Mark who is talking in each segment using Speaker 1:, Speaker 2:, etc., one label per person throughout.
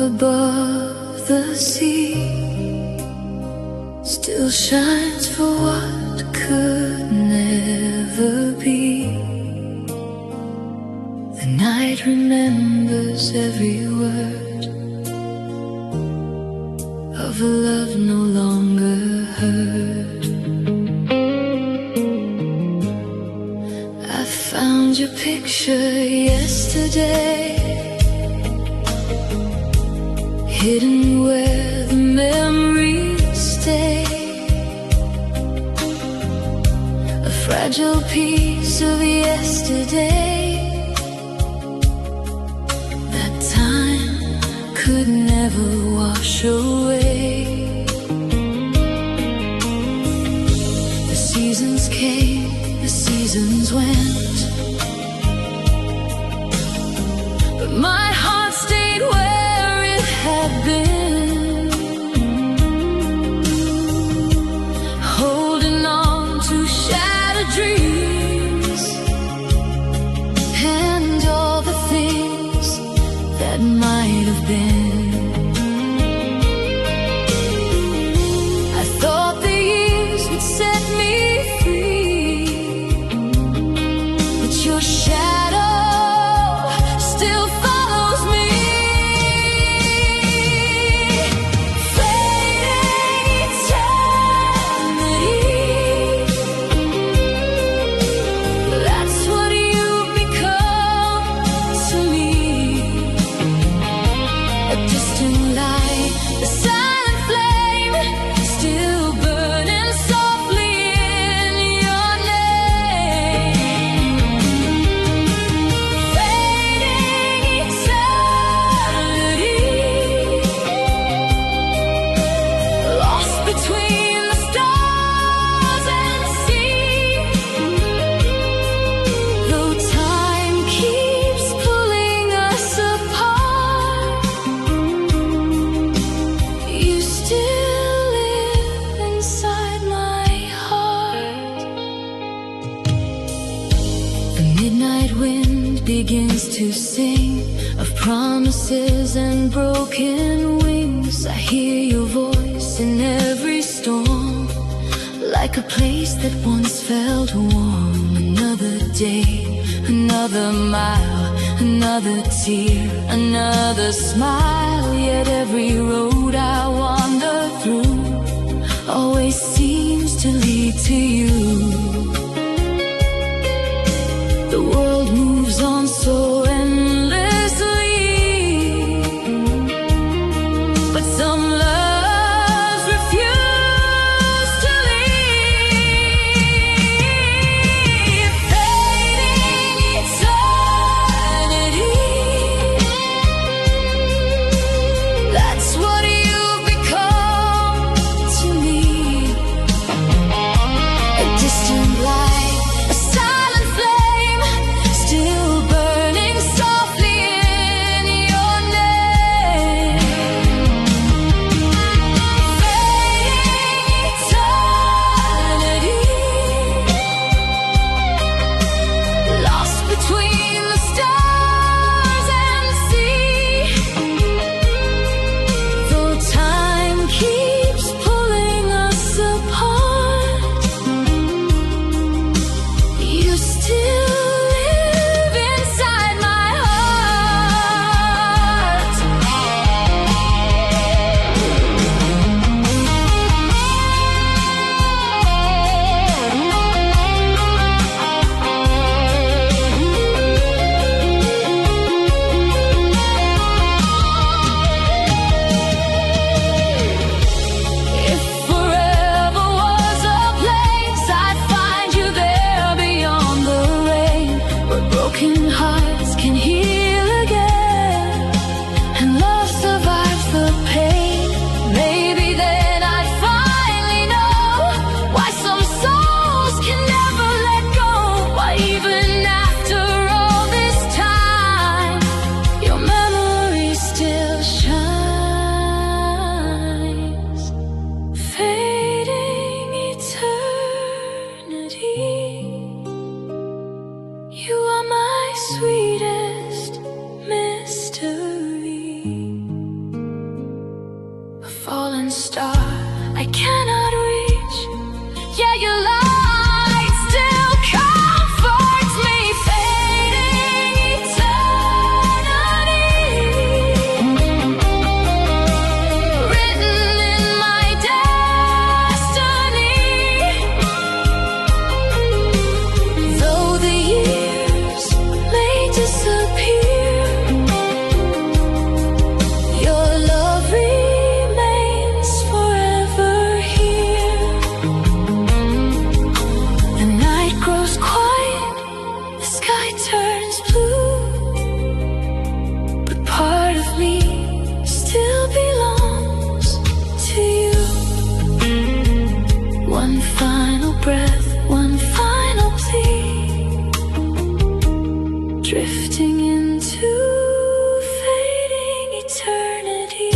Speaker 1: Above the sea still shines for what could never be. The night remembers every word of a love no longer heard. I found your picture yesterday, hidden where the memories stay. A fragile piece of yesterday that time could never wash away. The seasons came, the seasons went, but my heart stayed where it had been, holding on to shattered dreams and all the things that might have been. I thought the years would set me free, but your shadow still follows me. Midnight wind begins to sing of promises and broken wings. I hear your voice in every storm, like a place that once felt warm. Another day, another mile, another tear, another smile. Yet every road I wander through always seems to lead to you. The world moves on so endlessly, but some loves refuse to leave. Fading eternity, that's what you've become to me. A distant sweetest mystery. A fallen star I cannot reach. Yeah, your light still comforts me. Fading eternity, written in my destiny. Though the years may disappear, your love remains forever here. The night grows quiet, the sky turns blue, but part of me still belongs to you. One final breath, one final plea, drifting into fading eternity.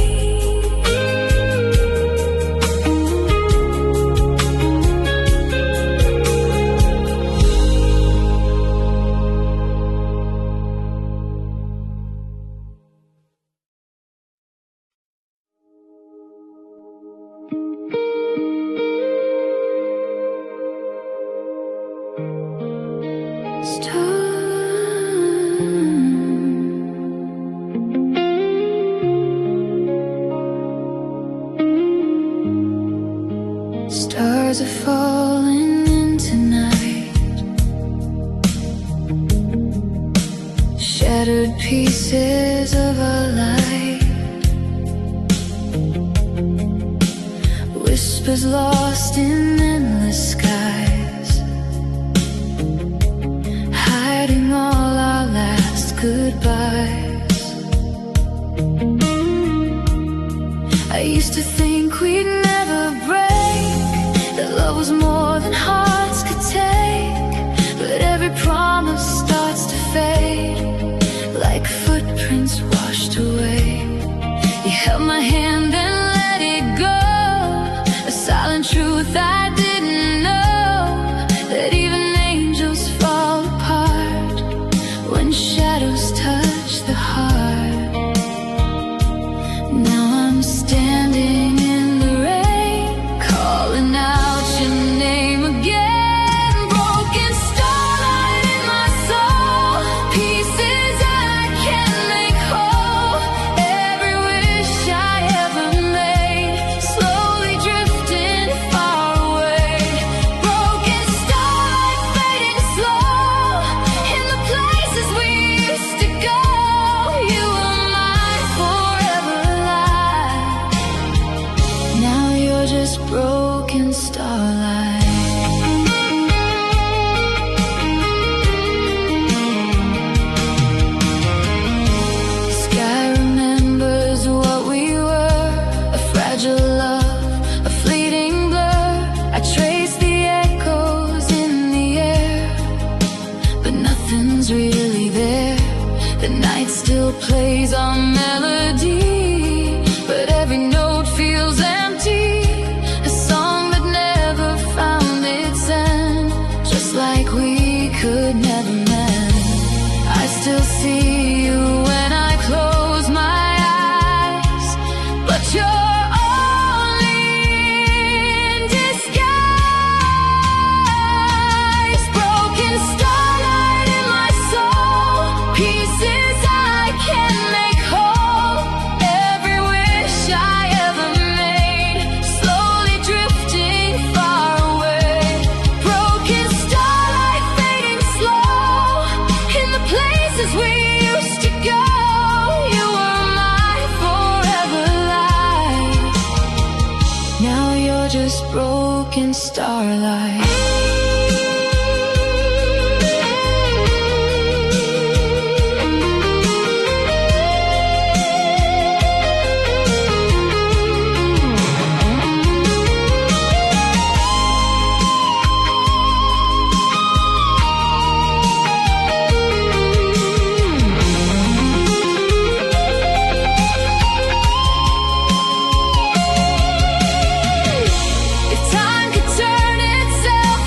Speaker 1: Stars are falling in tonight, shattered pieces of our light, whispers lost in endless skies, hiding all our last goodbyes. I used to think we'd never break, that love was more than hearts could take. But every promise starts to fade, like footprints washed away. You held my hand and let it go, a silent truth I didn't know, that even angels fall apart when shadows touch the heart. Now I'm standing in the rain, calling out your name again. Broken starlight in my soul, pieces I can't make whole. Every wish I ever made, slowly drifting far away. Broken starlight fading slow, in the places we used to go. You were my forever light. Now you're just broken starlight. Sky remembers what we were, a fragile love, a fleeting blur. I trace the echoes in the air, but nothing's really there. The night still plays our melody, but every note feels empty. A song that never found its end, just like we could never mend. I still see you when I close my eyes, but you're only in disguise. Broken starlight in my soul, pieces I can't make whole. Every wish I ever made, slowly drifting far away. Broken starlight fading slow, in the places we used to go. You were my forever light. Now you're just broken starlight. If time could turn itself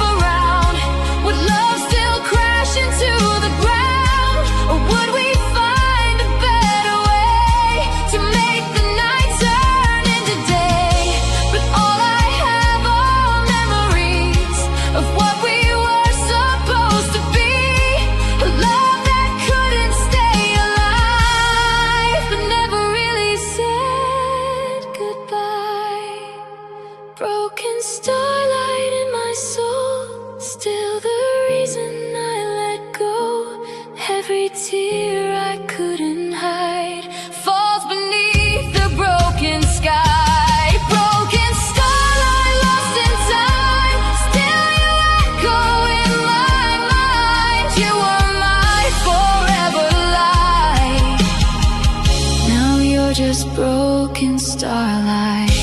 Speaker 1: fear I couldn't hide falls beneath the broken sky. Broken starlight lost in time, still you echo in my mind. You were my forever light. Now you're just broken starlight.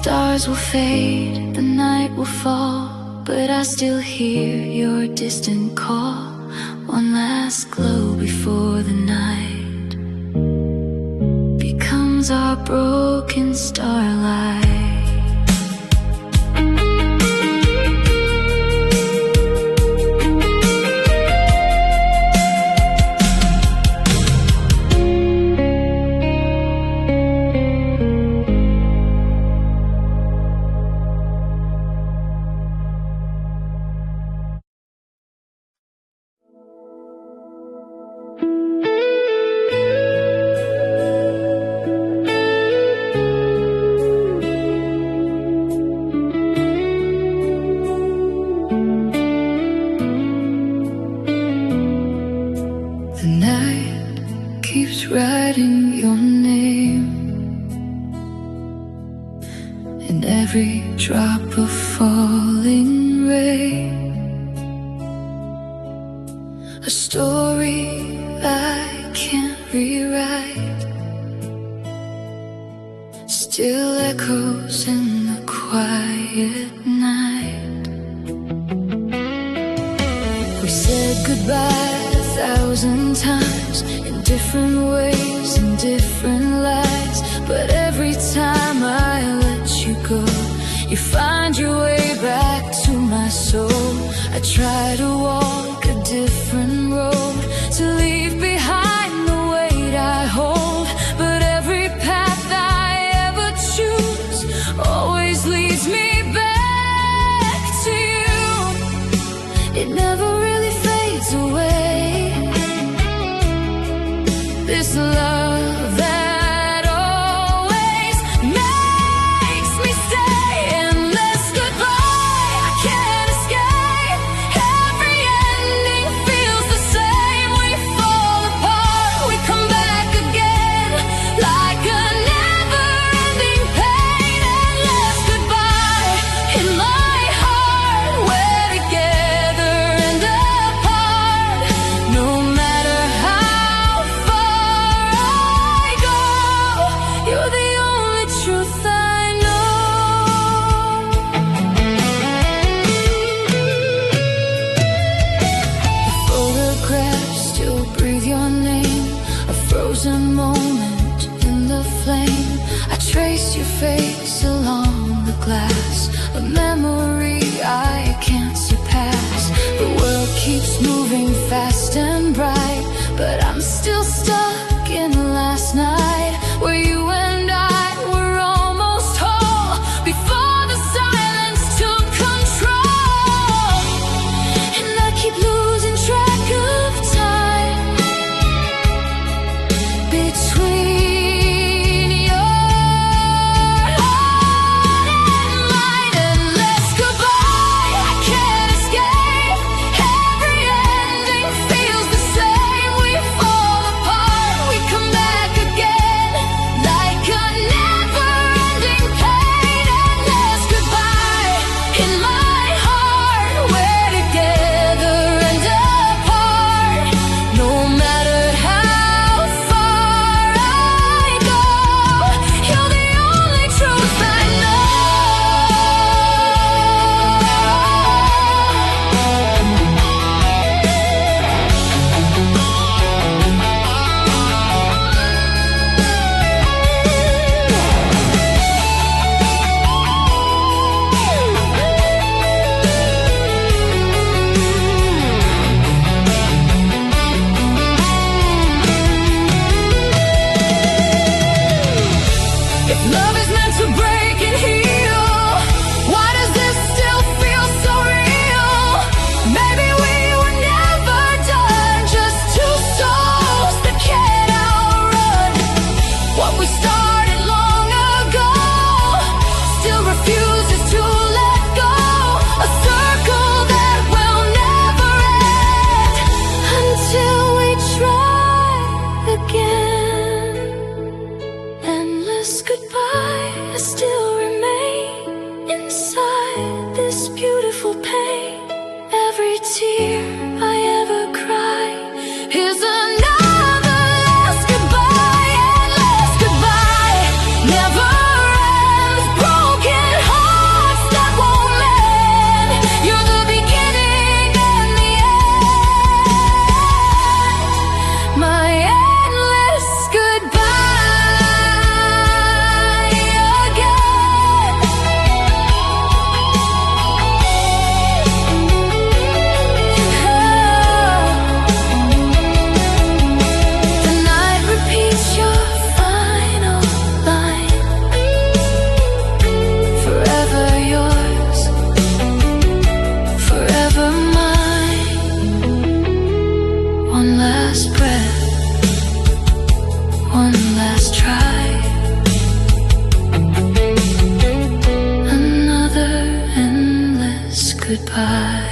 Speaker 1: Stars will fade, the night will fall, but I still hear your distant call. One last glow before the night becomes our broken starlight. The night keeps writing your name in every drop of falling rain. A story I can't rewrite still echoes in the quiet night. We said goodbye 1,000 times in different ways, in different lights, but every time I let you go, you find your way back to my soul. I try to walk a different road, to leave behind the weight I hold, but every path I ever choose always leads me back to you. It never really fades away, this love that always makes me stay. Endless goodbye, I can't escape. Every ending feels the same. We fall apart, we come back again, like a never-ending pain. Endless goodbye in my heart, we're together and apart. No matter how you're the only truth I know. The photographs still breathe your name, a frozen moment in the flame. I trace your face along the glass, a memory I can't surpass. The world keeps moving fast and bright, but I'm still stuck in last night, where you and I were almost whole before the silence took control. And I keep losing track of time between your heart and mine. Endless goodbye, I can't escape. Every ending feels the we started long ago still refuses to let go. A circle that will never end until we try again. Endless goodbyes still remain inside this beautiful pain. Every tear I ever cry is another last goodbye. Endless goodbye never ends. Broken hearts that won't mend. You're the beginning and the end. My endless goodbye again. The night repeats your final line. Forever yours, forever mine. One last breath, one last try. Another endless goodbye.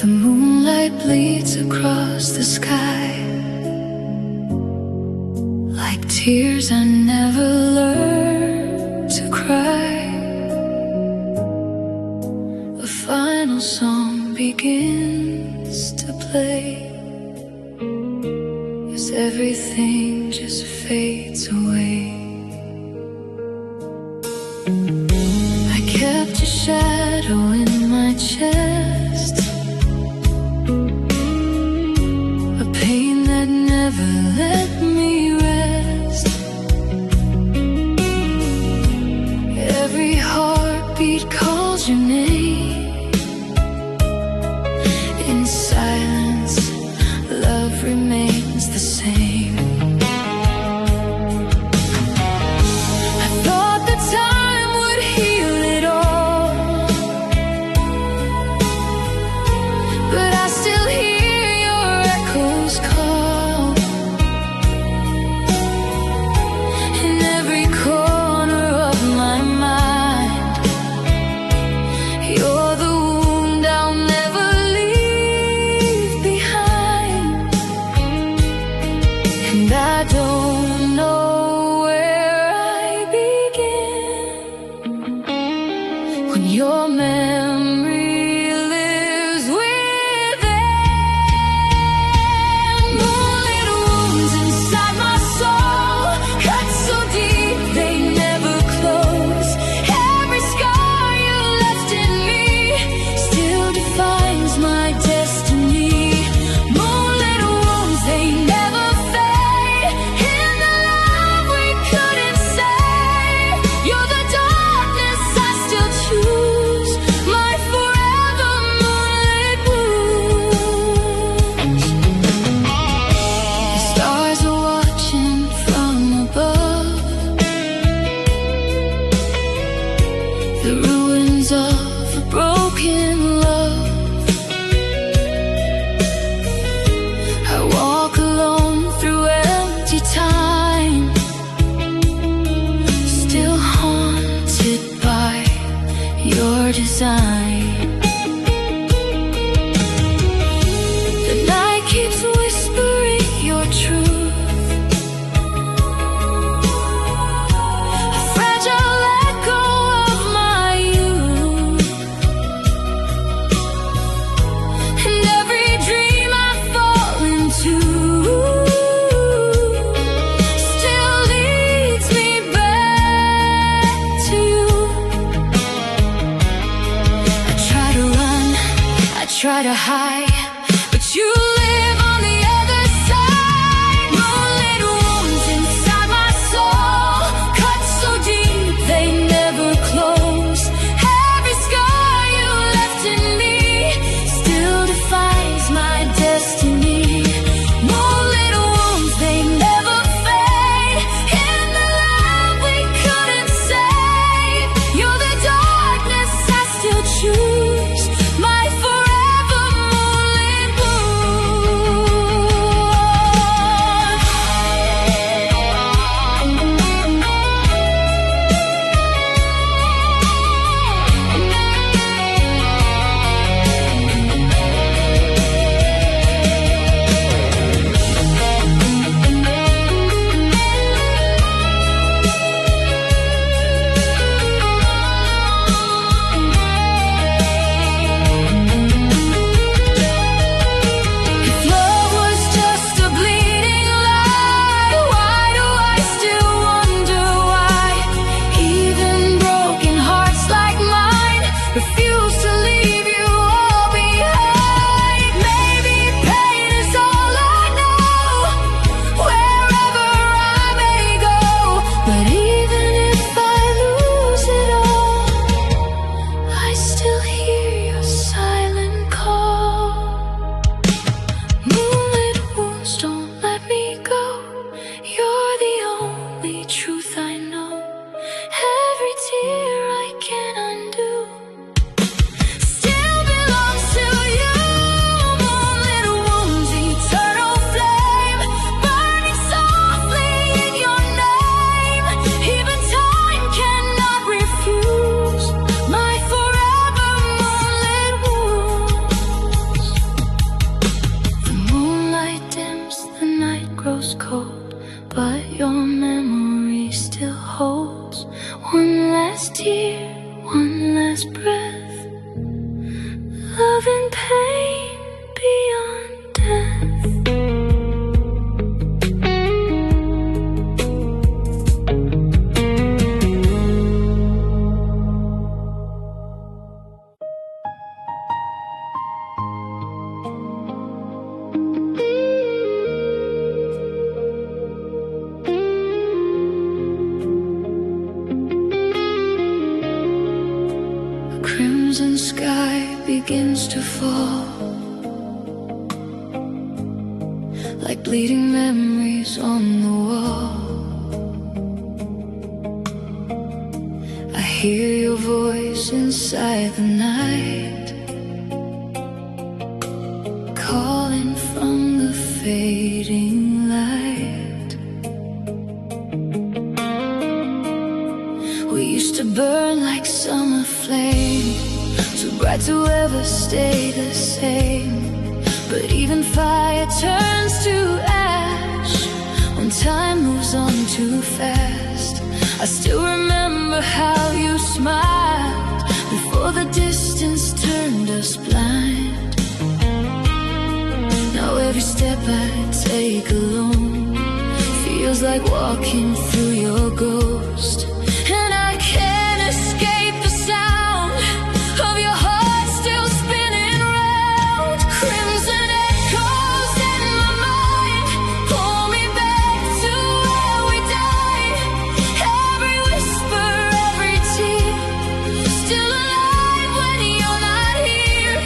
Speaker 1: The moonlight bleeds across the sky like tears I never learned to cry. A final song begins to play as everything just fades away. I kept your shadow in my chest, a pain that never let me rest. Every heartbeat calls your name. In silence, love remains the same. I thought the time would heal it all, but I still hear your echoes call. In every corner of my mind, you're the wound I'll never leave behind. And I don't know where I begin when your memory lives within. Moonlit wounds inside my soul, cut so deep they never close. Every scar you left in me still defines my destiny. Moonlit wounds, they never fade. In the love we couldn't save, you're the darkness I still choose. My forever moonlit wounds. The stars are watching from above, the ruins of a broken love. I walk alone through empty time, still haunted by your design. The night keeps whispering your truth, a fragile echo of my youth. And every dream I fall into still leads me back to you. try to hide, but you live on the other side. Moonlit wounds inside my soul, cut so deep they never close. Every scar you left in me still defines my destiny. Moonlit wounds, they never fade. In the love we couldn't save, you're the darkness I still choose. My forever moonlit crimson sky begins to fall, like bleeding memories on the wall. I hear your voice inside the night, calling from the fading light. We used to burn like summer flame, too bright to ever stay the same. But even fire turns to ash when time moves on too fast. I still remember how you smiled before the distance turned us blind. Now every step I take alone feels like walking through your ghost. And I can't escape the sound of your heart still spinning round. Crimson echoes in my mind pull me back to where we died. Every whisper, every tear, still alive when you're not here.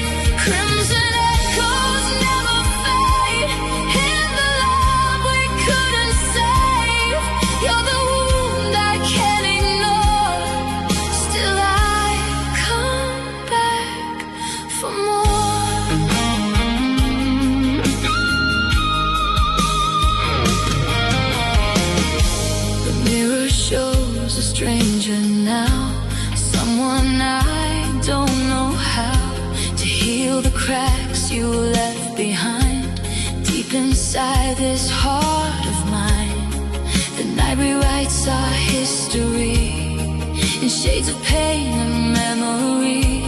Speaker 1: Crimson echoes never fade. In the love we couldn't save, you're the wound I can't ignore. Still I come back for more. The mirror shows a stranger now, someone I don't know how to heal the cracks you left behind. Deep inside this heart of mine, the night rewrites our history in shades of pain and memory.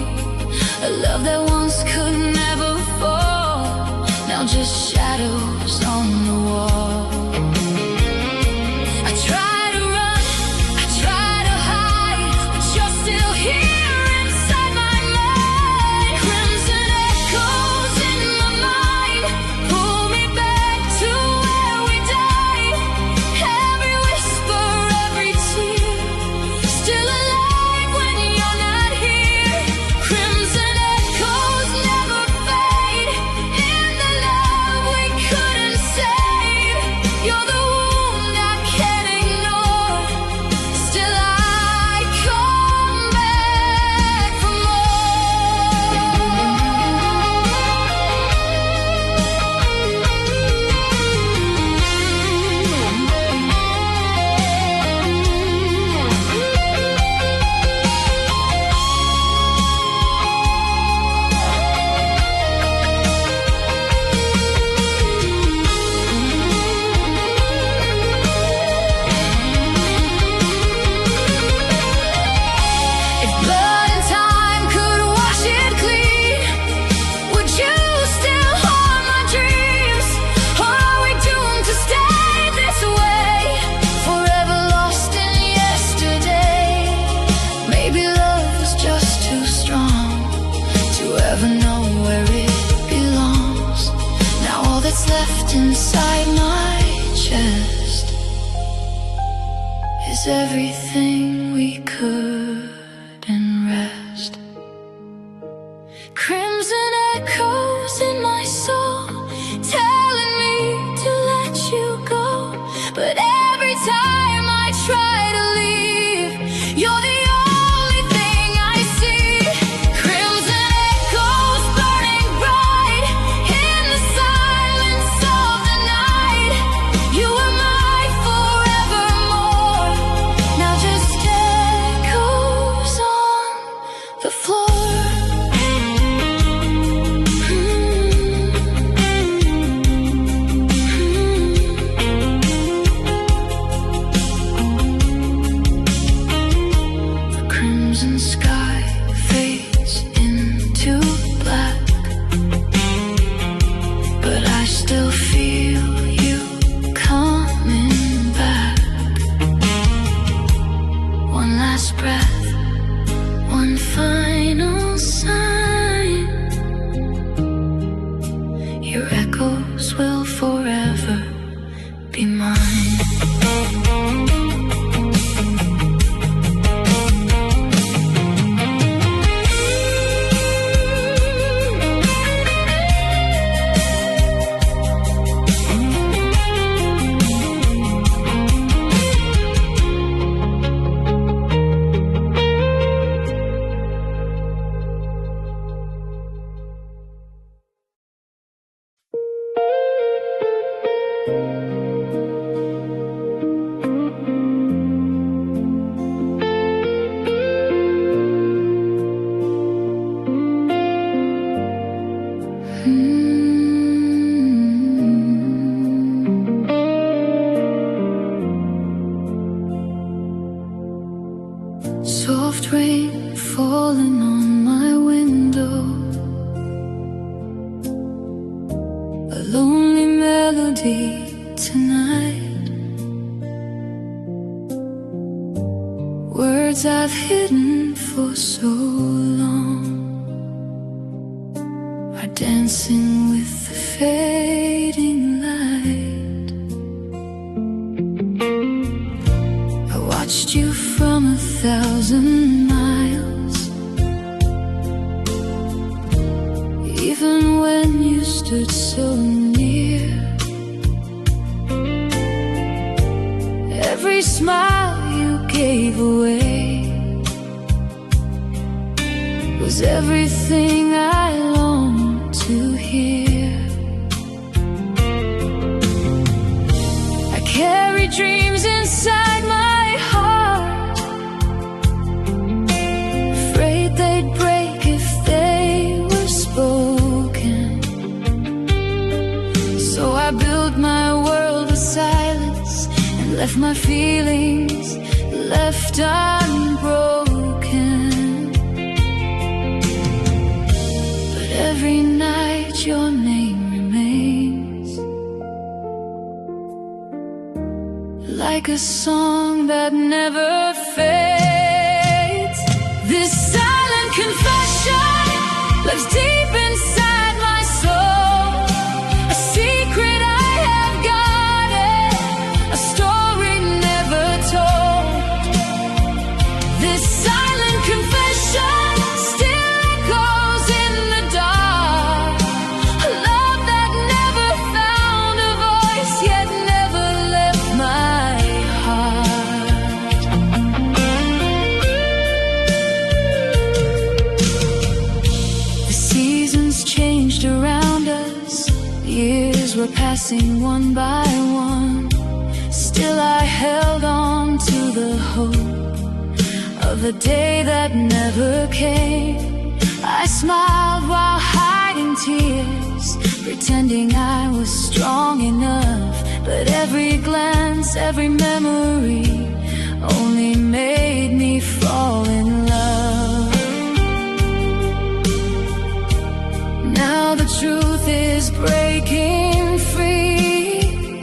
Speaker 1: A love that once could never fall, now just shadows on the wall. I try to run, I try to hide, but you're still here inside my mind. Crimson echoes left inside my chest is everything we couldn't rest. Crimson echoes in my soul, telling me to let you go. But every time I try to leave, you're the only thing I see. Crimson echoes burning bright in the silence of the night. You were my forevermore, now just echoes on the floor. Sky fades into black, but I still feel you coming back. One last breath, one final sign. Your echoes will forever be mine. Soft rain falling on my window, a lonely melody tonight. Words I've hidden for so long are dancing with the fading light. I watched you from 1,000 miles, even when you stood so near. Every smile you gave away was everything I longed to hear. I carry dreams inside my heart, afraid they'd break if they were spoken. So I built my world of silence and left my feelings left unbroken. But every night your name remains, like a song that never fades. This silent confession lives deep inside my soul, a secret I have guarded, a story never told. This silent confession still echoes in the dark, a love that never found a voice, yet never left my heart. The seasons changed around us, years were passing one by one. Still I held on to the hope of a day that never came. I smiled while hiding tears, pretending I was strong enough. But every glance, every memory only made me fall in love. Now the truth is breaking free,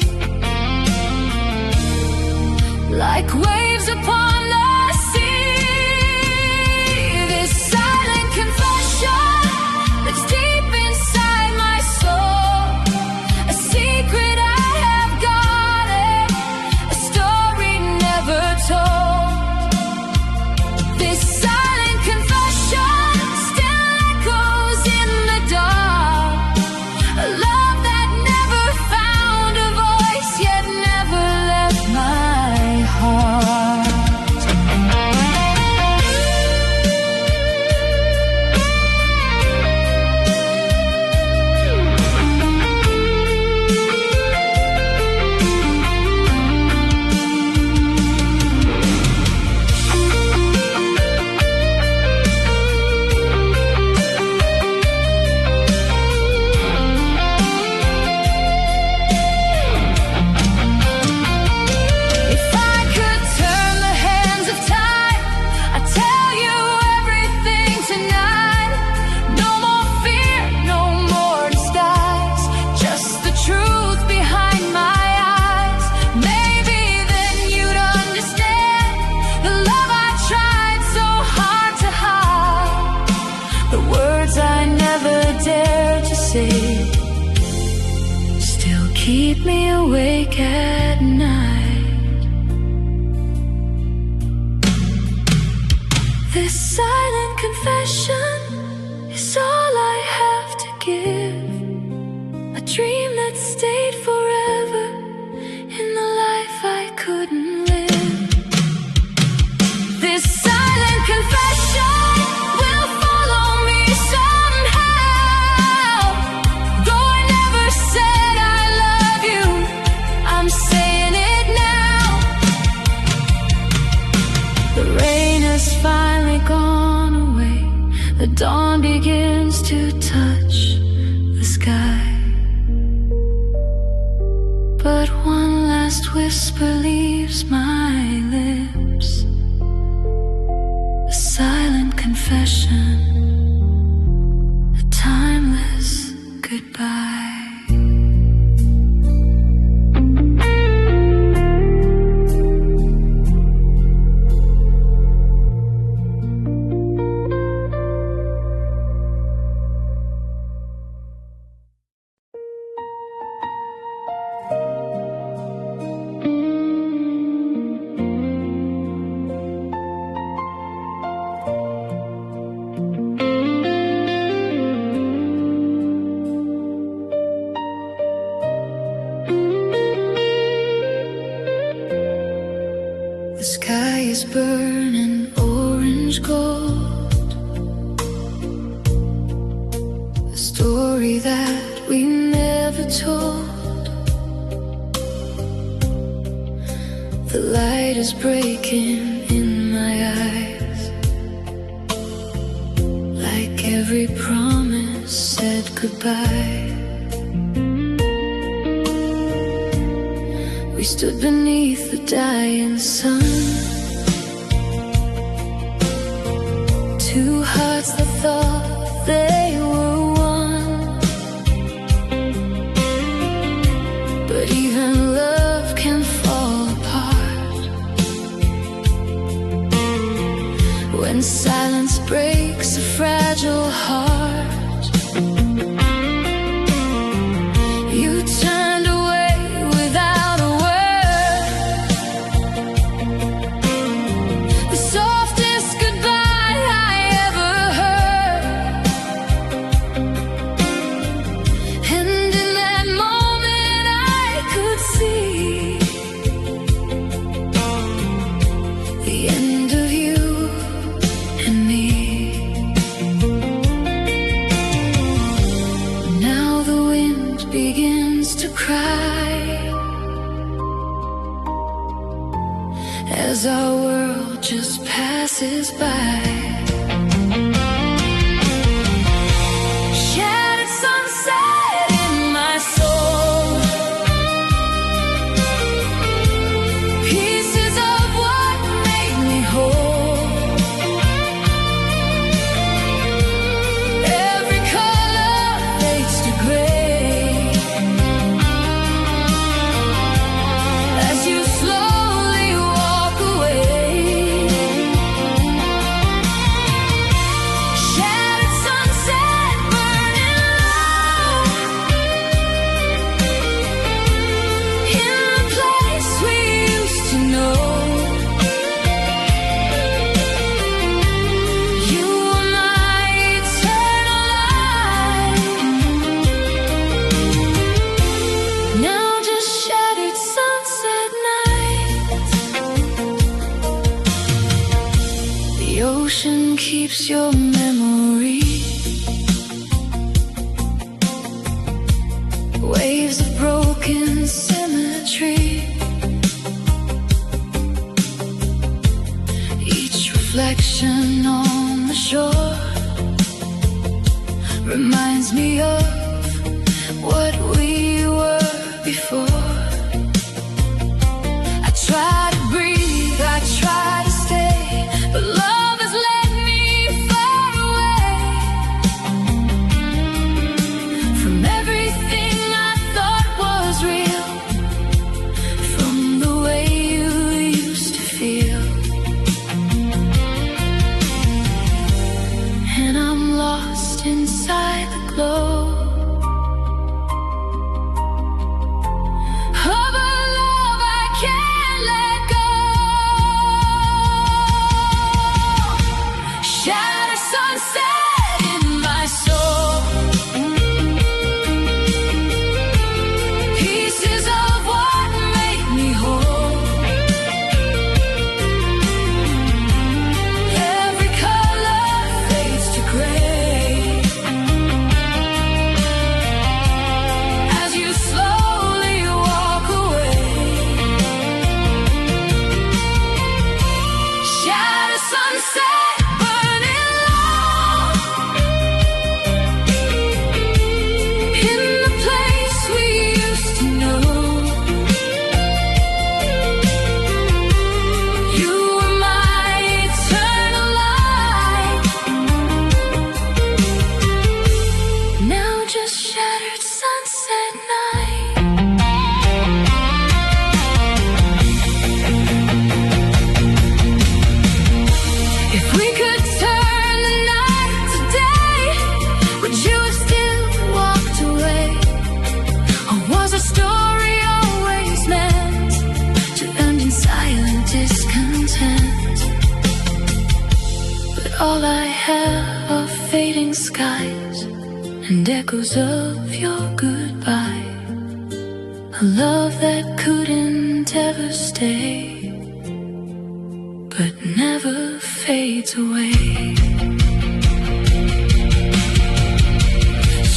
Speaker 1: like waves upon the sea. This silent confession that's deep inside my soul, a secret keep me awake at night. This silent confession is all I have to give. A dream that stayed forever in the life I couldn't live. This silent confession will follow me somehow. Though I never said I love you, I'm saying it now. The rain has finally gone away. The dawn begins to touch the sky. But one last whisper leaves my lips. A silent confession, a timeless goodbye. The sky is burning orange gold, a story that we never told. The light is breaking in my eyes, like every promise said goodbye. We stood beneath the dying sun, two hearts that thought they were one. But even love can fall apart when silence breaks a fragile heart. You turned away without a word, the softest goodbye I ever heard. And in that moment I could see the end of you and me. Now the wind begins to cry as our world just passes by. Shattered sunset in my soul, pieces of what made me whole. Every color fades to gray as you slowly walk away. Shattered sunset burning low in the place we used to know. You were my eternal light. Now just shattered sunset nights. The ocean keeps your memory. Waves of broken symmetry. Each reflection on the shore reminds me of what we were before. I try to breathe, I try to stay, but love has led me far away from everything I thought was real, from the way you used to feel. And I'm lost inside the glow fading skies and echoes of your goodbye. A love that couldn't ever stay, but never fades away.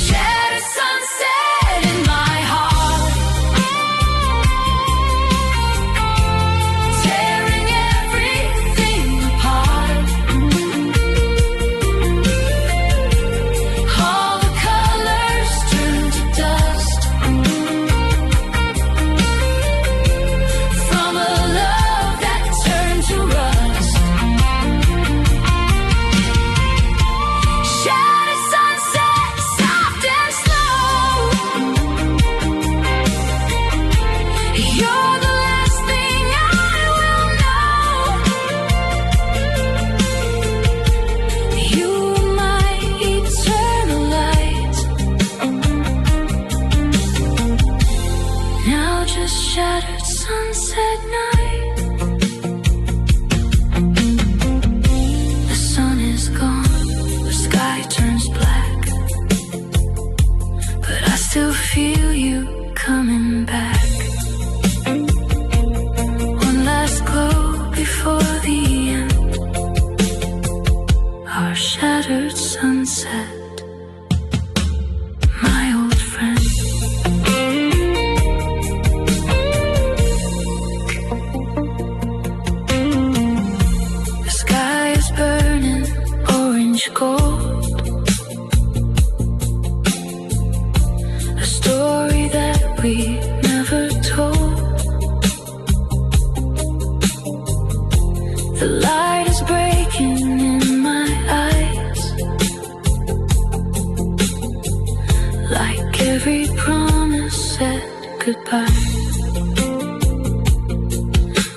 Speaker 1: Shattered sunset in my heart, tearing everything apart. All the colors turn to dust from a love that turned to rust. Shattered sunset, soft and slow. You're the last thing I will know. You are my eternal light. Now just shattered sunset night. The sun is gone, the sky turns black, but I still feel you coming back. One last glow before the end, our shattered sunset, my old friend. The sky is burning orange gold, a story that we never told. The light is breaking in my eyes, like every promise said goodbye.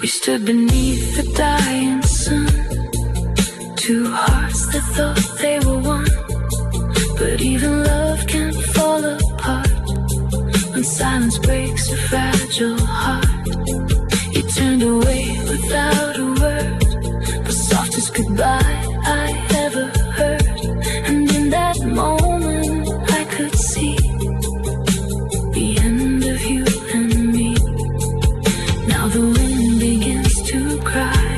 Speaker 1: We stood beneath the dying sun, two hearts that thought they were one. But even love can fall apart when silence breaks a fragile heart. You turned away without a word, the softest goodbye I ever heard. And in that moment I could see the end of you and me. Now the wind begins to cry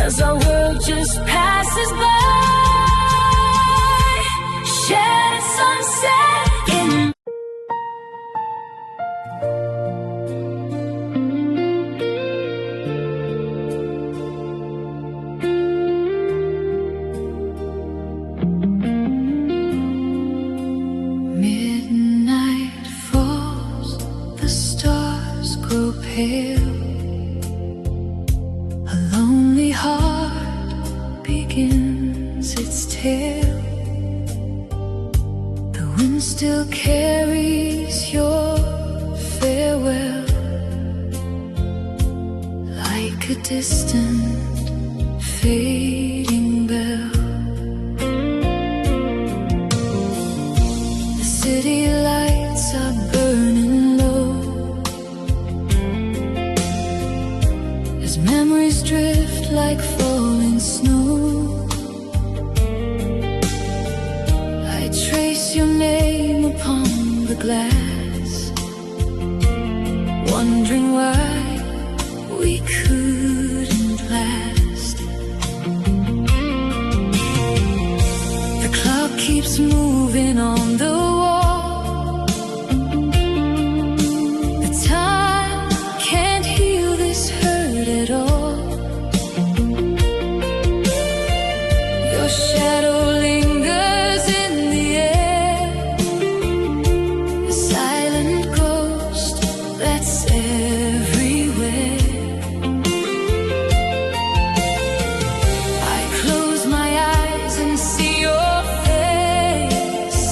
Speaker 1: as our world just passes by. Shattered sunset in midnight falls, the stars grow pale. A lonely heart begins its tale. The wind still carries your farewell, like a distant fading bell. The city lights are burning low as memories drift like falling snow. I trace your name upon the glass, wondering why we couldn't last. The clock keeps moving on the wall. The time can't heal this hurt at all. Your shadow lingers in the air, a silent ghost that's everywhere. I close my eyes and see your face,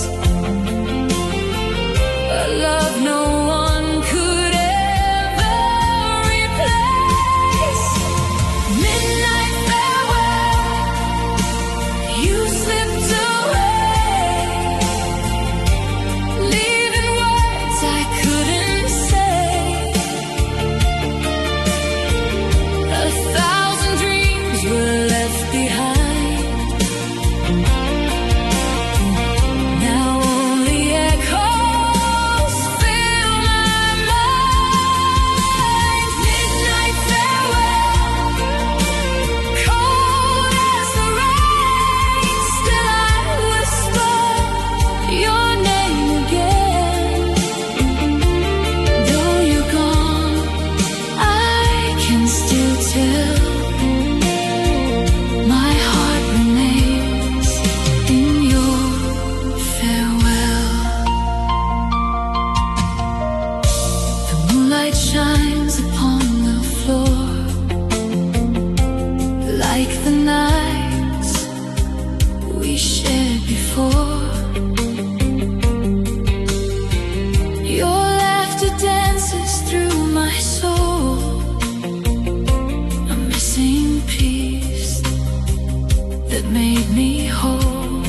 Speaker 1: shared before. Your laughter dances through my soul, a missing piece that made me whole.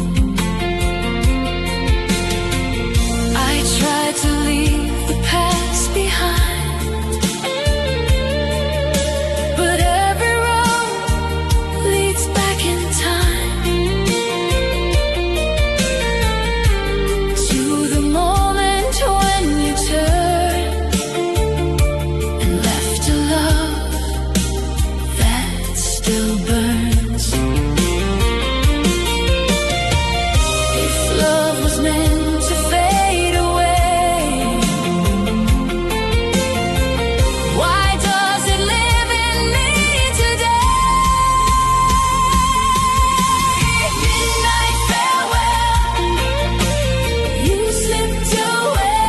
Speaker 1: I tried to leave the past behind, but every road leads back in time to the moment when you turned and left a love that still burns. If love was meant to fade away, why does it live in me today? Midnight farewell, you slipped away,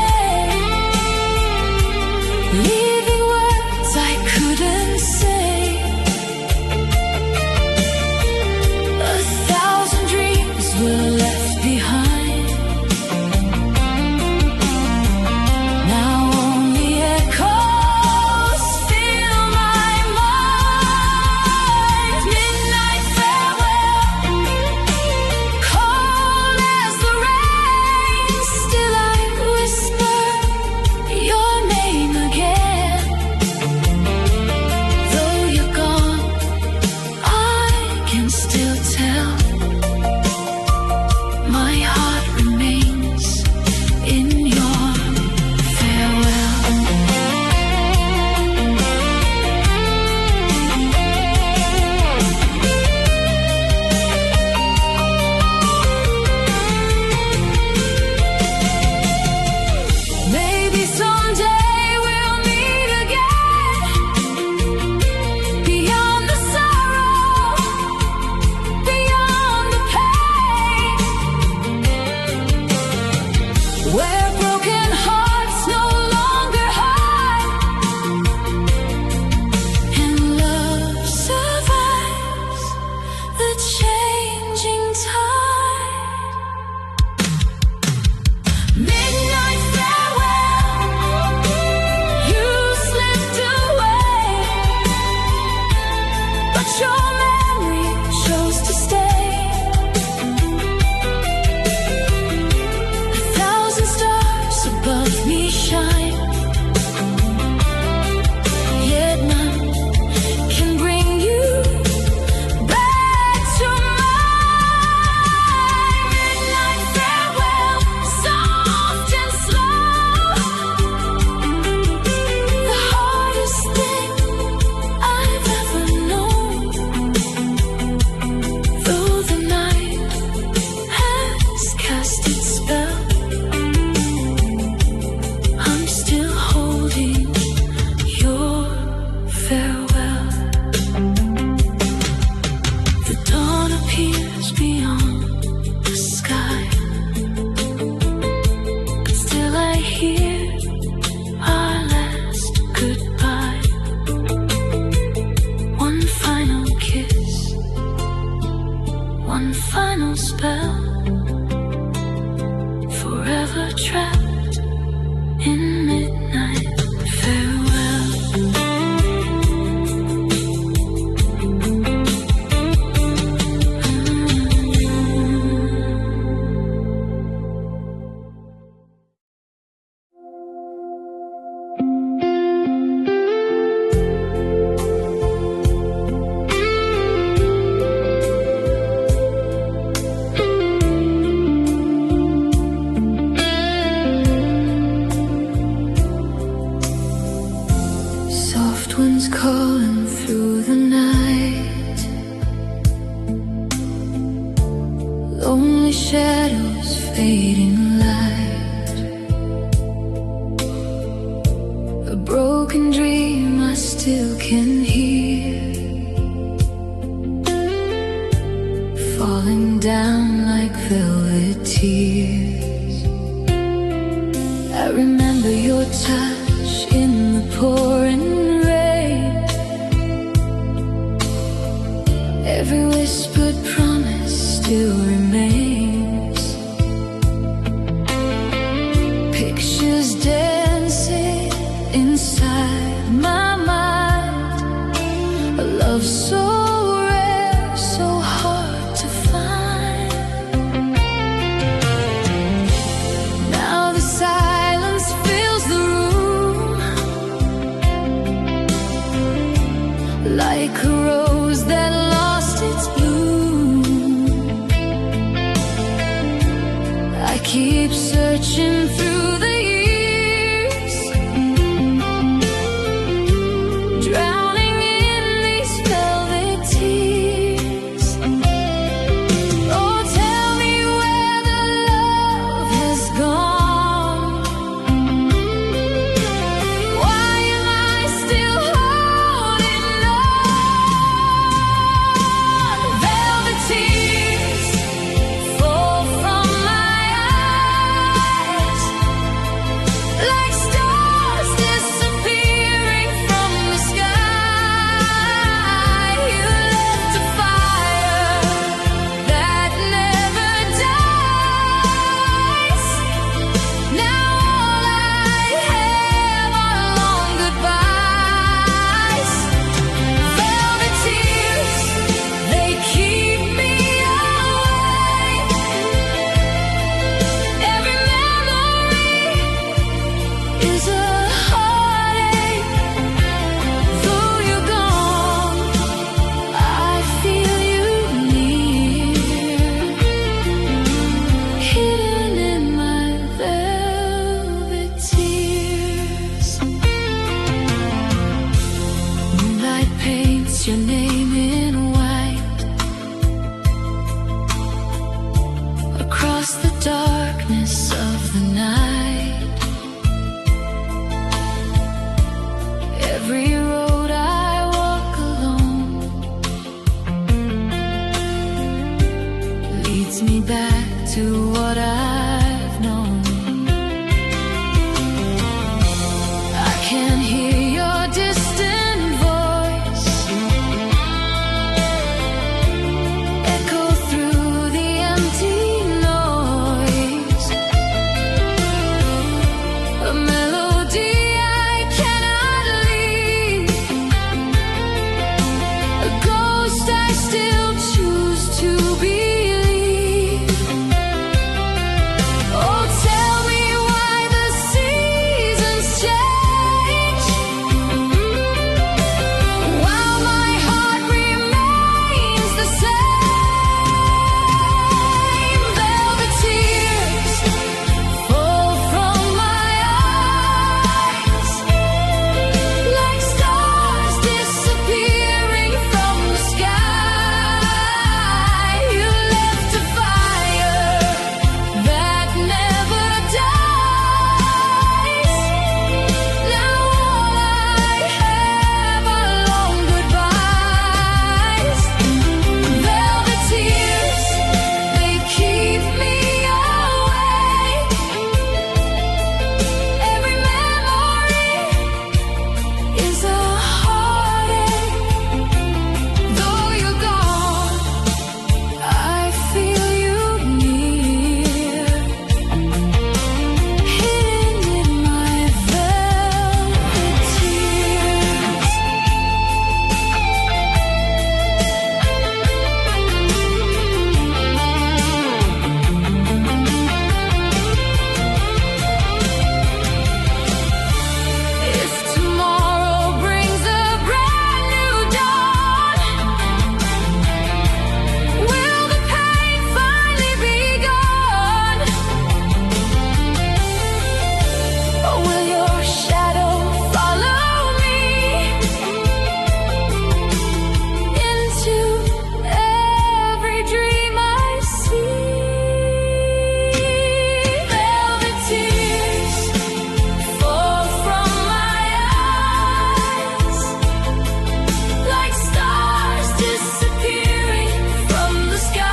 Speaker 1: leaving words I couldn't say. 1,000 dreams were left behind. Now only echoes fill my mind. Midnight farewell, cold as the rain, still I whisper your name again. Though you're gone, I can still tell. My heart remains in your farewell. Maybe someday we'll meet again, beyond the sorrow, beyond the pain, where broken hearts no longer hide, and love survives the changing tide. Midnight farewell, you slipped away, but your memory chose to stay. 1,000 stars above me shine, yet none can bring you back to mine. Midnight farewell, soft and slow, the hardest thing I've ever known. Though the night has cast its spell, I'm still holding your farewell. The dawn appears beyond the sky, but still I hear our last goodbye. One final kiss, one final spell, forever trapped in midnight farewell. Soft winds calling through the night, lonely shadows fading light, a broken dream I still can hear, falling down like velvet tears. I remember your touch in the pouring rain, every whispered promise still remains. keep searching through the years, drowning in these velvet tears. Oh, tell me where the love has gone. Why am I still holding on? Velvet tears fall from my eyes, like stars disappearing from the sky. You left a fire that never dies. Now all I have are long goodbyes. Velvet tears, they keep me awake. Every memory is a heartache. Though you're gone, I feel you near, hidden in my velvet tears. Moonlight paints your name in white across the darkness of the night. Every road I walk alone leads me back to what I've known. I can hear your distant voice echo through the empty noise, a melody I cannot leave, a ghost I still choose to believe. Oh, tell me why the seasons change, while my heart remains the same. Velvet tears fall from my eyes, like stars disappearing from the sky. You left a fire that never dies. Now all I have are long goodbyes. Velvet tears, they keep me awake. Every memory is a heartache. Though you're gone, I feel you near, hidden in my velvet tears. If tomorrow brings a brand new dawn, will the pain finally be gone? Or will your shadow follow me into every dream I see? Velvet tears fall from my eyes, like stars disappearing from the sky.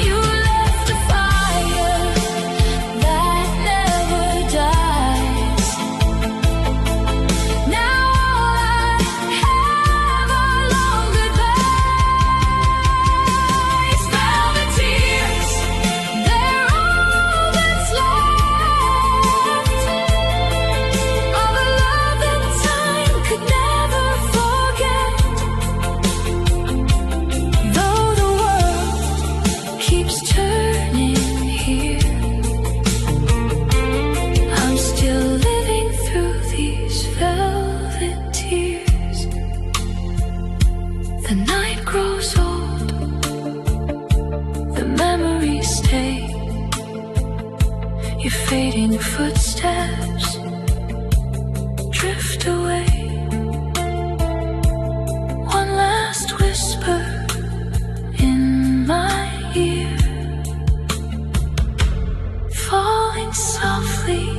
Speaker 1: You left a fire that never dies. Now all I have are long goodbyes. Velvet tears, they're all that's left of a love that time could never forget. Though the world keeps turning here, I'm still living through these velvet tears. The night grows old, the memories stay. Your fading footsteps drift away. One last whisper in my ear, falling softly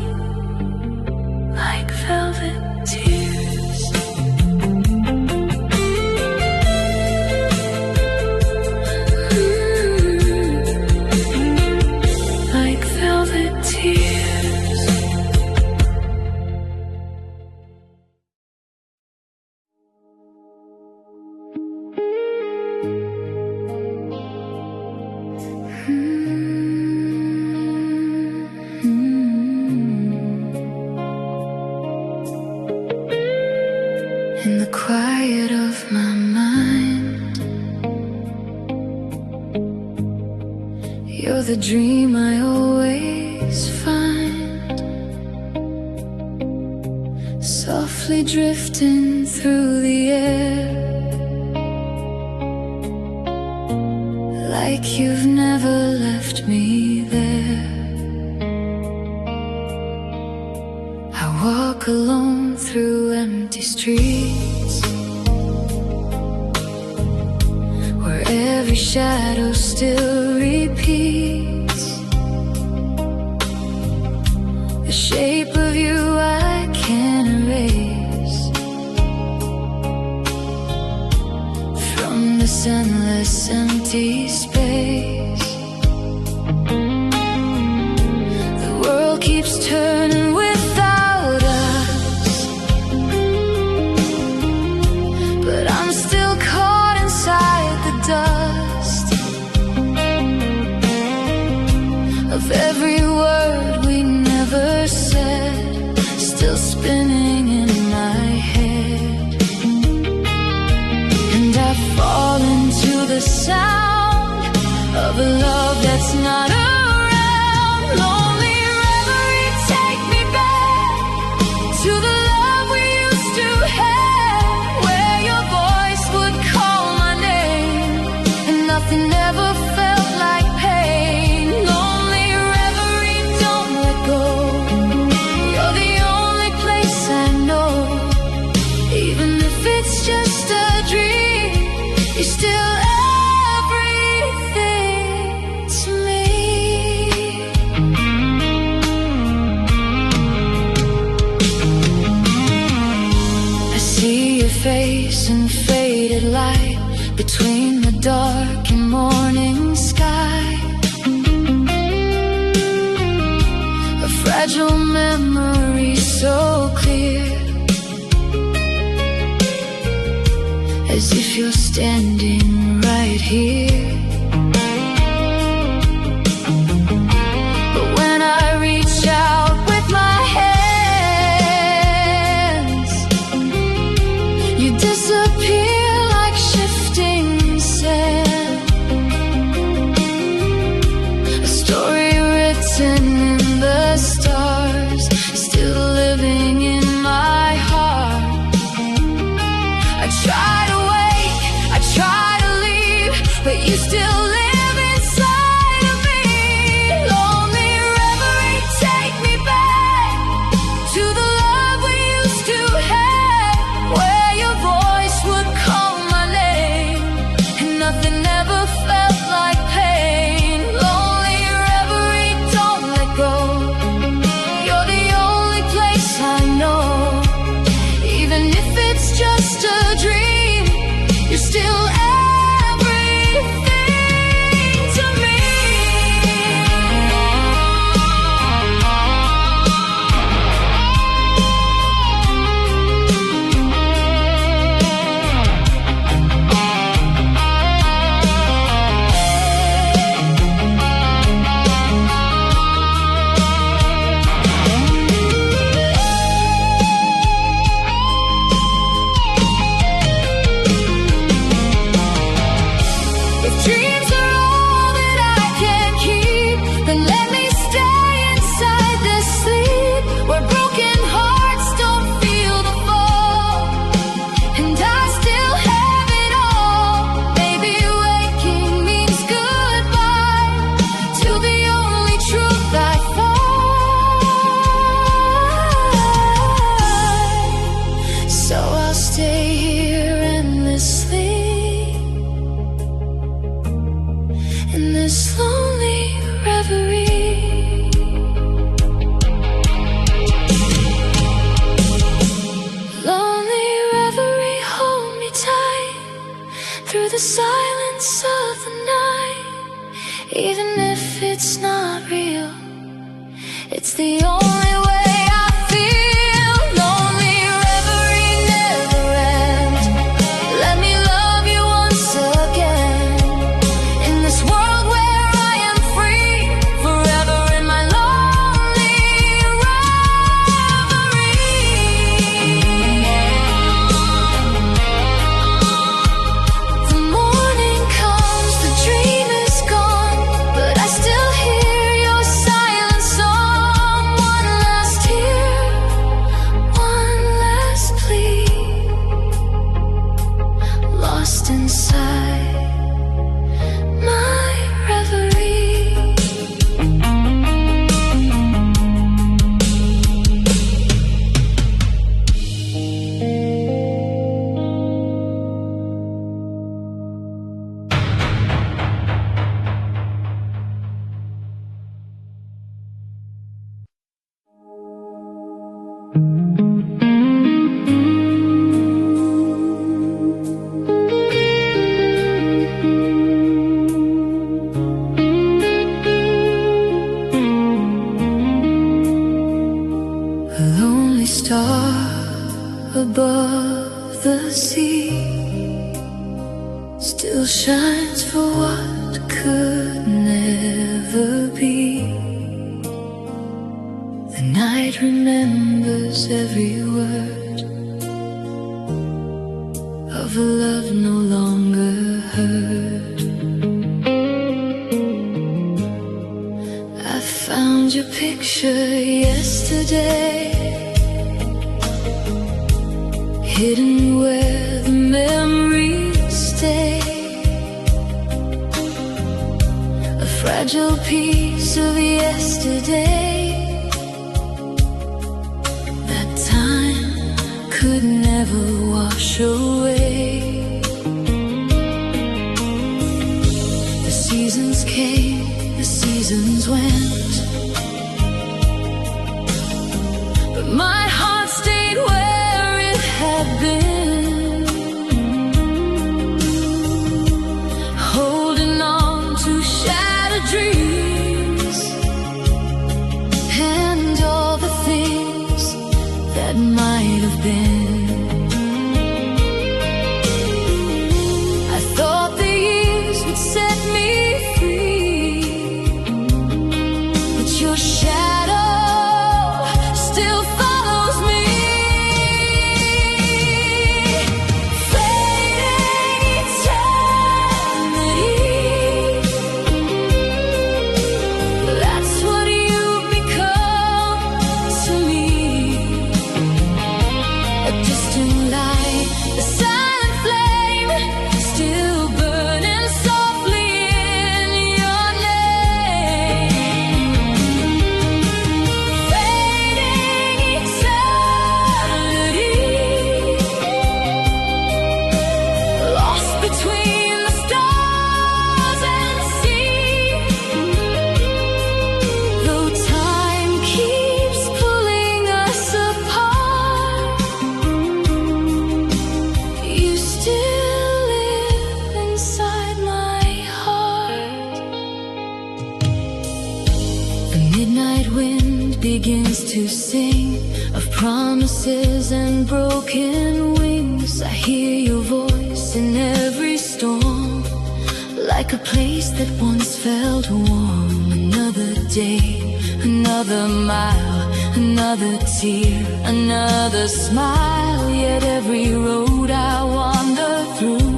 Speaker 1: like velvet tears. Like velvet tears. In the quiet of my mind, you're the dream I always find, softly drifting through the air, like you've never left me there. I walk alone through empty streets, where every shadow still repeats. The shape of you I can't erase from this endless empty space. The world keeps turning without us, but I'm still caught inside the dust of every word we never said, still spinning in my head. And I fall into the sound of a love that's not around. Lonely reverie, take me back to the love we used to have, where your voice would call my name and nothing ever felt like pain. Lonely reverie, don't let go. You're the only place I know. Even if it's just a dream, you're still everything to me. I see your face in faded light between the dark and morning sky. A fragile memory so clear, as if you're standing right here. But when I reach out with my hands, you disappear like shifting sand. A story written in the stars, still living in my heart. I try to wake, I try to leave, but this lonely reverie. Lonely reverie, hold me tight through the silence of the night. Even if it's not real, it's the only way I feel. Lonely reverie never ends. Let me love you once again. In this world where I am free, forever in my lonely reverie. The morning comes, the dream is gone, but I still hear your silent song. One last tear, one last plea, lost inside my reverie. A lonely star above the sea still shines for what could never be. The night remembers every word of a love no longer heard. I found your picture yesterday, hidden where the memories stay. A fragile piece of yesterday that time could never wash away. The seasons came, the seasons went, but my heart stayed where it had been, holding on to shattered dreams and all the things that might have been. I thought the years would set me free, but your shadow still follows me. Fading eternity, that's what you've become to me. A distant light, a silent flame, still burning softly in your name. Fading eternity, lost between the stars and sea. Though time keeps pulling us apart, you still live inside my heart. The midnight wind begins to sing of promises and broken wings. I hear your voice in every storm, like a place that once felt warm. Another day, another mile, another tear, another smile. Yet every road I wander through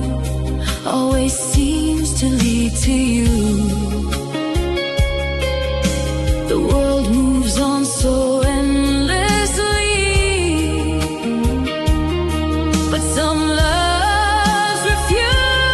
Speaker 1: always seems to lead to you.